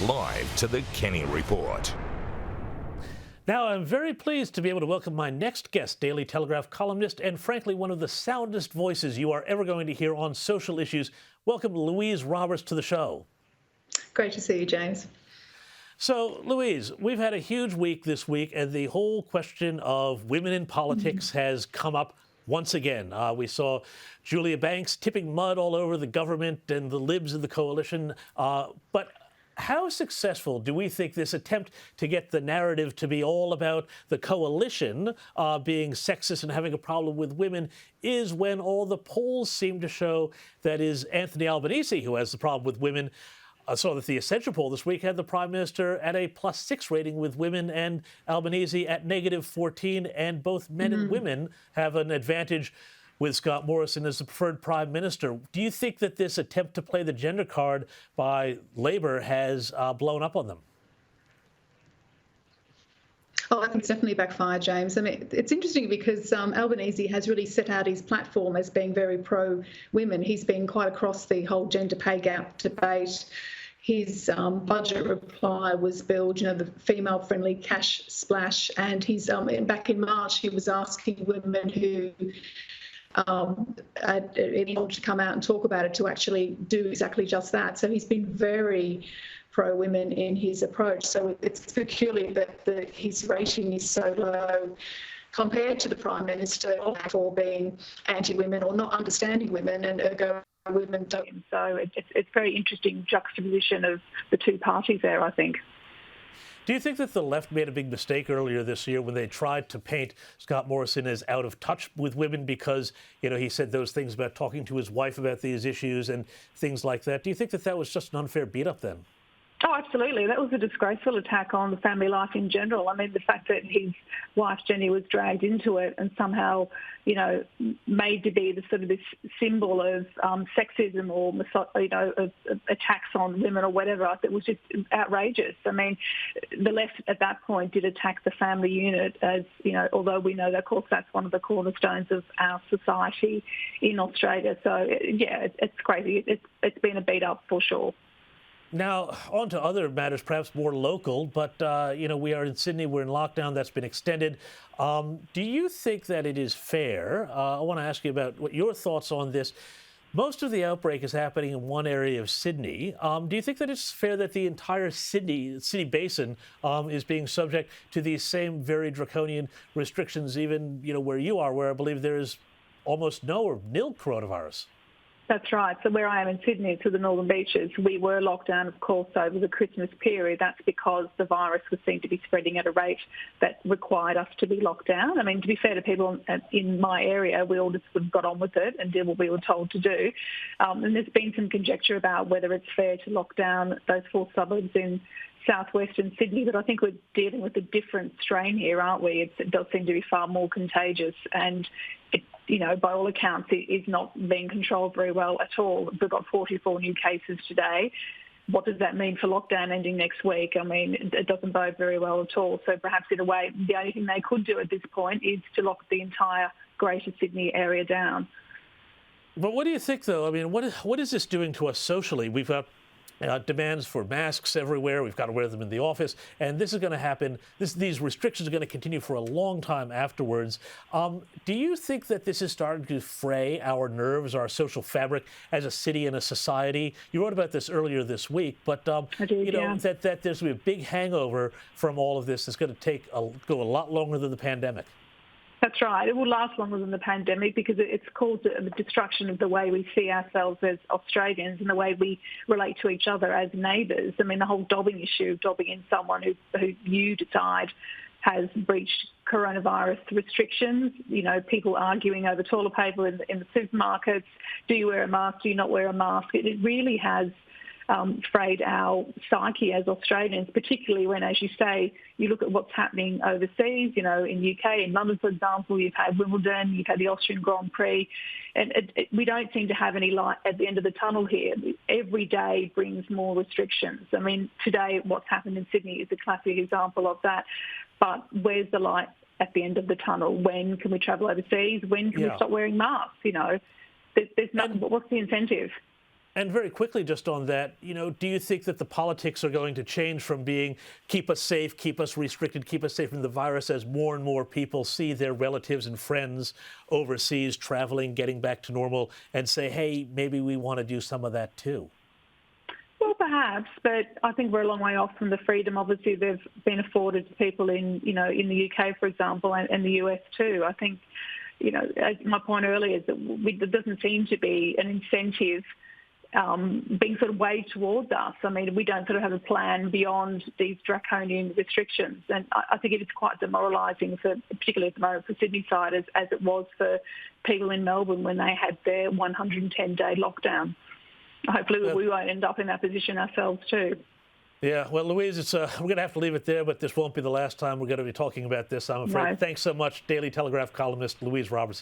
live to the Kenny Report. Now, I'm very pleased to be able to welcome my next guest, Daily Telegraph columnist, and frankly, one of the soundest voices you are ever going to hear on social issues. Welcome Louise Roberts to the show. Great to see you, James. So, Louise, we've had a huge week this week, and the whole question of women in politics has come up once again. We saw Julia Banks tipping mud all over the government and the libs of the coalition. But how successful do we think this attempt to get the narrative to be all about the coalition being sexist and having a problem with women is, when all the polls seem to show that is Anthony Albanese who has the problem with women? I saw that the Essential poll this week had the Prime Minister at a +6 rating with women and Albanese at -14, and both men and women have an advantage with Scott Morrison as the preferred Prime Minister. Do you think that this attempt to play the gender card by Labour has blown up on them? Oh, I think it's definitely backfired, James. I mean, it's interesting because Albanese has really set out his platform as being very pro-women. He's been quite across the whole gender pay gap debate. His budget reply was billed, the female-friendly cash splash. And he's back in March, he was asking women who to come out and talk about it to actually do exactly just that. So he's been very pro-women in his approach. So it's peculiar that his rating is so low compared to the Prime Minister for being anti-women or not understanding women, and ergo women don't. So it's very interesting juxtaposition of the two parties there, I think. Do you think that the left made a big mistake earlier this year when they tried to paint Scott Morrison as out of touch with women because, he said those things about talking to his wife about these issues and things like that? Do you think that that was just an unfair beat-up then? Oh, absolutely. That was a disgraceful attack on the family life in general. I mean, the fact that his wife, Jenny, was dragged into it and somehow, made to be the sort of this symbol of sexism or, of attacks on women or whatever, I think was just outrageous. I mean, the left at that point did attack the family unit as, although we know that, of course, that's one of the cornerstones of our society in Australia. So, yeah, it's crazy. It's been a beat up for sure. Now, on to other matters, perhaps more local, but, we are in Sydney, we're in lockdown, that's been extended. Do you think that it is fair? I want to ask you about what your thoughts on this. Most of the outbreak is happening in one area of Sydney. Do you think that it's fair that the entire city basin is being subject to these same very draconian restrictions, even, where you are, where I believe there is almost no or nil coronavirus? That's right. So where I am in Sydney, to the northern beaches, we were locked down, of course, over the Christmas period. That's because the virus was seen to be spreading at a rate that required us to be locked down. I mean, to be fair to people in my area, we all just sort of got on with it and did what we were told to do. And there's been some conjecture about whether it's fair to lock down those 4 suburbs in southwestern Sydney, but I think we're dealing with a different strain here, aren't we? It does seem to be far more contagious, and it, by all accounts, it is not being controlled very well at all. We've got 44 new cases today. What does that mean for lockdown ending next week? I mean, it doesn't bode very well at all. So perhaps in a way, the only thing they could do at this point is to lock the entire Greater Sydney area down. But what do you think, though? I mean, what is this doing to us socially? We've got demands for masks everywhere. We've got to wear them in the office. And this is going to happen. These restrictions are going to continue for a long time afterwards. Do you think that this is starting to fray our nerves, our social fabric as a city and a society? You wrote about this earlier this week, but I did, yeah. that there's going to be a big hangover from all of this that's going to go a lot longer than the pandemic. That's right. It will last longer than the pandemic because it's caused a destruction of the way we see ourselves as Australians and the way we relate to each other as neighbours. I mean, the whole dobbing issue, dobbing in someone who you decide has breached coronavirus restrictions. People arguing over toilet paper in the supermarkets. Do you wear a mask? Do you not wear a mask? It really has frayed our psyche as Australians, particularly when, as you say, you look at what's happening overseas, in UK, in London, for example, you've had Wimbledon, you've had the Austrian Grand Prix, and we don't seem to have any light at the end of the tunnel here. Every day brings more restrictions. I mean, today what's happened in Sydney is a classic example of that, but where's the light at the end of the tunnel? When can we travel overseas? When can we stop wearing masks? There's nothing, but what's the incentive? And very quickly, just on that, do you think that the politics are going to change from being keep us safe, keep us restricted, keep us safe from the virus as more and more people see their relatives and friends overseas traveling, getting back to normal, and say, hey, maybe we want to do some of that too? Well, perhaps, but I think we're a long way off from the freedom, obviously, they've been afforded to people in the UK, for example, and the US too. I think, my point earlier is that there doesn't seem to be an incentive being sort of weighed towards us. I mean, we don't sort of have a plan beyond these draconian restrictions. And I think it is quite demoralising, particularly at the moment for Sydney side, as it was for people in Melbourne when they had their 110-day lockdown. Hopefully we won't end up in that position ourselves too. Yeah, well, Louise, we're going to have to leave it there, but this won't be the last time we're going to be talking about this, I'm afraid. No. Thanks so much, Daily Telegraph columnist Louise Robertson.